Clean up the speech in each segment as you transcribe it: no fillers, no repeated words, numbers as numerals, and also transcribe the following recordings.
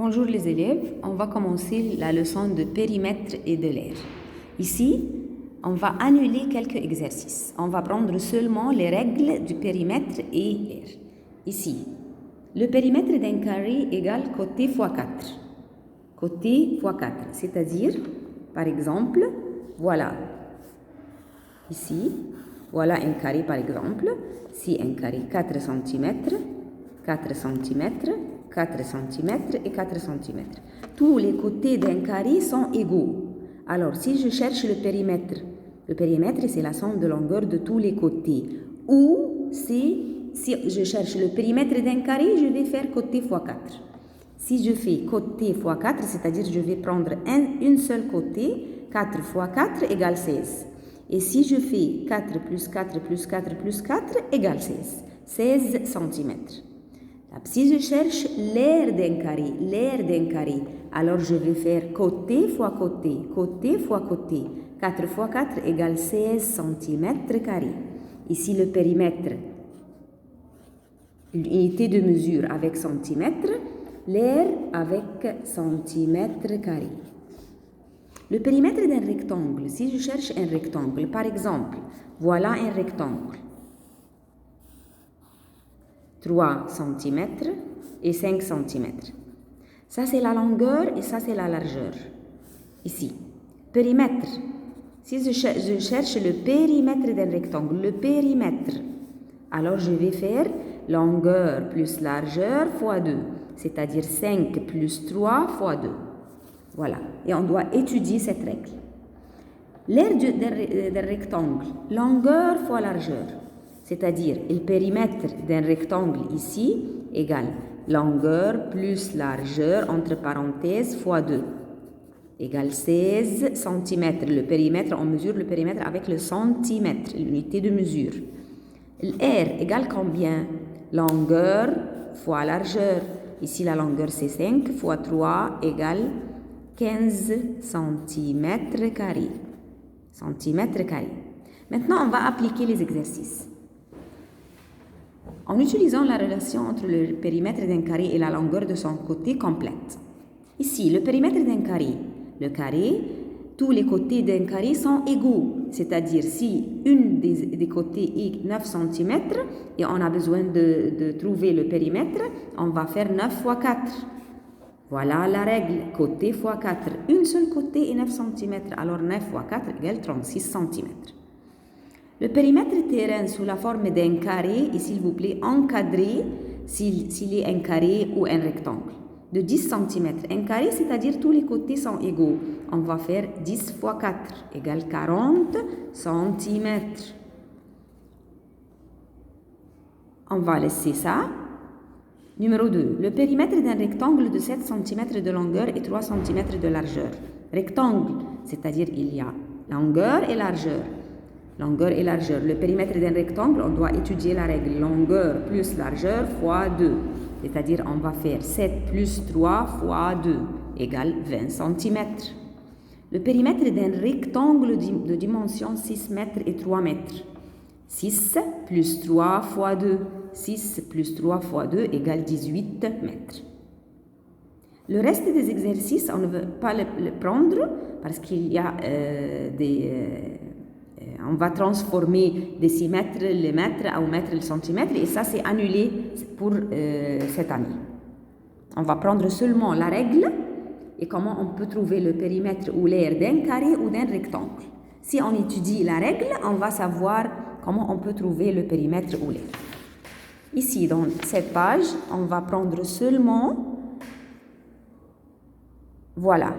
Bonjour les élèves, on va commencer la leçon de périmètre et de l'aire. Ici, on va annuler quelques exercices. On va prendre seulement les règles du périmètre et l'aire. Ici, le périmètre d'un carré égale côté fois 4. Côté fois 4, c'est-à-dire, par exemple, voilà. Ici, voilà un carré par exemple. Si un carré 4 cm, 4 cm, 4 cm et 4 cm. Tous les côtés d'un carré sont égaux. Alors, si je cherche le périmètre c'est la somme de longueur de tous les côtés. Ou si je cherche le périmètre d'un carré, je vais faire côté fois 4. Si je fais côté fois 4, c'est-à-dire je vais prendre une seule côté, 4 fois 4 égale 16. Et si je fais 4 plus 4 plus 4 plus 4 égale 16. 16 cm. Si je cherche l'aire d'un carré, alors je vais faire côté fois côté, côté fois côté. 4 fois 4 égale 16 cm carrés. Ici le périmètre, l'unité de mesure avec centimètre, l'aire avec centimètre carré. Le périmètre d'un rectangle, si je cherche un rectangle, par exemple, voilà un rectangle. 3 cm et 5 cm. Ça, c'est la longueur et ça, c'est la largeur. Ici, périmètre. Si je cherche le périmètre d'un rectangle, le périmètre, alors je vais faire longueur plus largeur fois 2, c'est-à-dire 5 plus 3 fois 2. Voilà, et on doit étudier cette règle. L'aire d'un rectangle, longueur fois largeur. C'est-à-dire, le périmètre d'un rectangle ici égale longueur plus largeur, entre parenthèses, fois 2, égale 16 cm. Le périmètre, on mesure le périmètre avec le centimètre, l'unité de mesure. L'aire égale combien? Longueur fois largeur. Ici, la longueur, c'est 5 fois 3 égale 15 cm carrés. Centimètres carrés. Maintenant, on va appliquer les exercices. En utilisant la relation entre le périmètre d'un carré et la longueur de son côté complète. Ici, le périmètre d'un carré, tous les côtés d'un carré sont égaux. C'est-à-dire, si une des côtés est 9 cm et on a besoin de trouver le périmètre, on va faire 9 fois 4. Voilà la règle, côté fois 4. Une seule côté est 9 cm, alors 9 fois 4 égale 36 cm. Le périmètre terrain sous la forme d'un carré est, s'il vous plaît, encadré s'il est un carré ou un rectangle. De 10 cm. Un carré, c'est-à-dire tous les côtés sont égaux. On va faire 10 fois 4 égale 40 cm. On va laisser ça. Numéro 2. Le périmètre d'un rectangle de 7 cm de longueur et 3 cm de largeur. Rectangle, c'est-à-dire il y a longueur et largeur. Longueur et largeur. Le périmètre d'un rectangle, on doit étudier la règle longueur plus largeur fois 2. C'est-à-dire, on va faire 7 plus 3 fois 2 égale 20 cm. Le périmètre d'un rectangle de dimension 6 mètres et 3 mètres. 6 plus 3 fois 2. 6 plus 3 fois 2 égale 18 mètres. Le reste des exercices, on ne veut pas le prendre parce qu'il y a on va transformer décimètres, les mètres, au mètre, le centimètre, et ça c'est annulé pour cette année. On va prendre seulement la règle et comment on peut trouver le périmètre ou l'aire d'un carré ou d'un rectangle. Si on étudie la règle, on va savoir comment on peut trouver le périmètre ou l'aire. Ici, dans cette page, on va prendre seulement, voilà,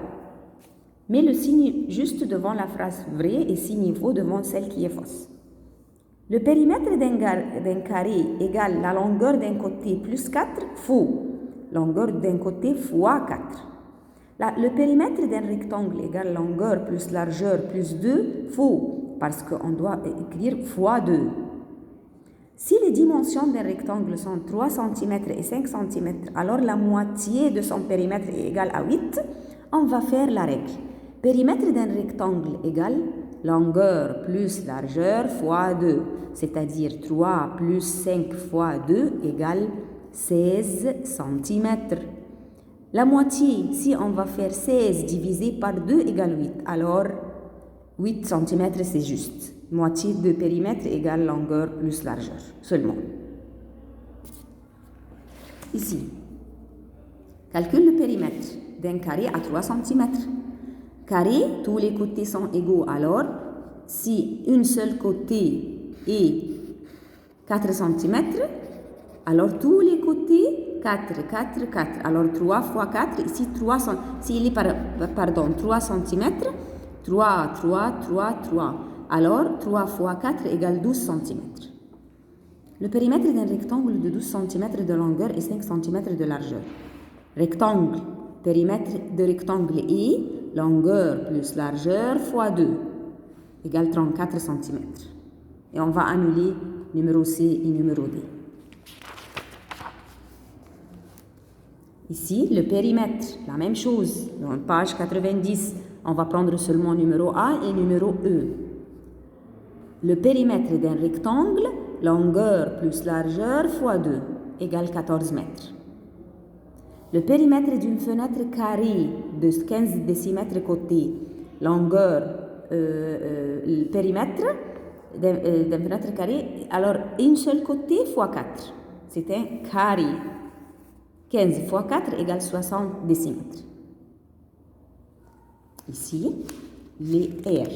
mets le signe juste devant la phrase vraie et signe faux devant celle qui est fausse. Le périmètre d'un carré égale la longueur d'un côté plus 4, faux. Longueur d'un côté fois 4. Le périmètre d'un rectangle égale longueur plus largeur plus 2, faux. Parce qu'on doit écrire fois 2. Si les dimensions d'un rectangle sont 3 cm et 5 cm, alors la moitié de son périmètre est égale à 8, on va faire la règle. Périmètre d'un rectangle égale longueur plus largeur fois 2, c'est-à-dire 3 plus 5 fois 2 égale 16 cm. La moitié, si on va faire 16 divisé par 2 égale 8, alors 8 cm c'est juste. Moitié de périmètre égale longueur plus largeur, seulement. Ici, calcule le périmètre d'un carré à 3 cm. Carré, tous les côtés sont égaux, alors si un seul côté est 4 cm, alors tous les côtés 4, 4, 4. Alors 3 fois 4, ici 3 cm. S'il est 3 cm, 3, 3, 3, 3. Alors 3 fois 4 égale 12 cm. Le périmètre d'un rectangle de 12 cm de longueur et 5 cm de largeur. Rectangle, périmètre de rectangle est longueur plus largeur fois 2 égale 34 cm. Et on va annuler numéro C et numéro D. Ici, le périmètre, la même chose. Dans page 90, on va prendre seulement numéro A et numéro E. Le périmètre d'un rectangle, longueur plus largeur fois 2 égale 14 mètres. Le périmètre d'une fenêtre carrée de 15 décimètres côté, longueur, le périmètre d'une fenêtre carrée, alors un seul côté fois 4. C'est un carré. 15 fois 4 égale 60 décimètres. Ici, les R.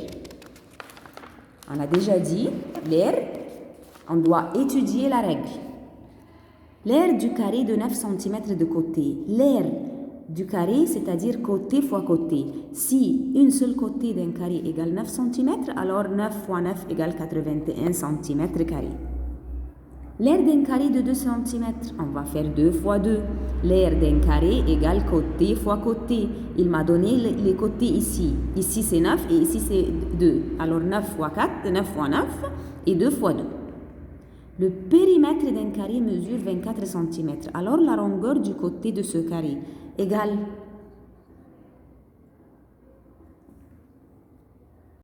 On a déjà dit, l'air, on doit étudier la règle. L'aire du carré de 9 cm de côté. L'aire du carré, c'est-à-dire côté fois côté. Si un seul côté d'un carré égale 9 cm, alors 9 fois 9 égale 81 cm carré. L'aire d'un carré de 2 cm, on va faire 2 fois 2. L'aire d'un carré égale côté fois côté. Il m'a donné les côtés ici. Ici c'est 9 et ici c'est 2. Alors 9 fois 4, 9 fois 9 et 2 fois 2. Le périmètre d'un carré mesure 24 cm. Alors la longueur du côté de ce carré égale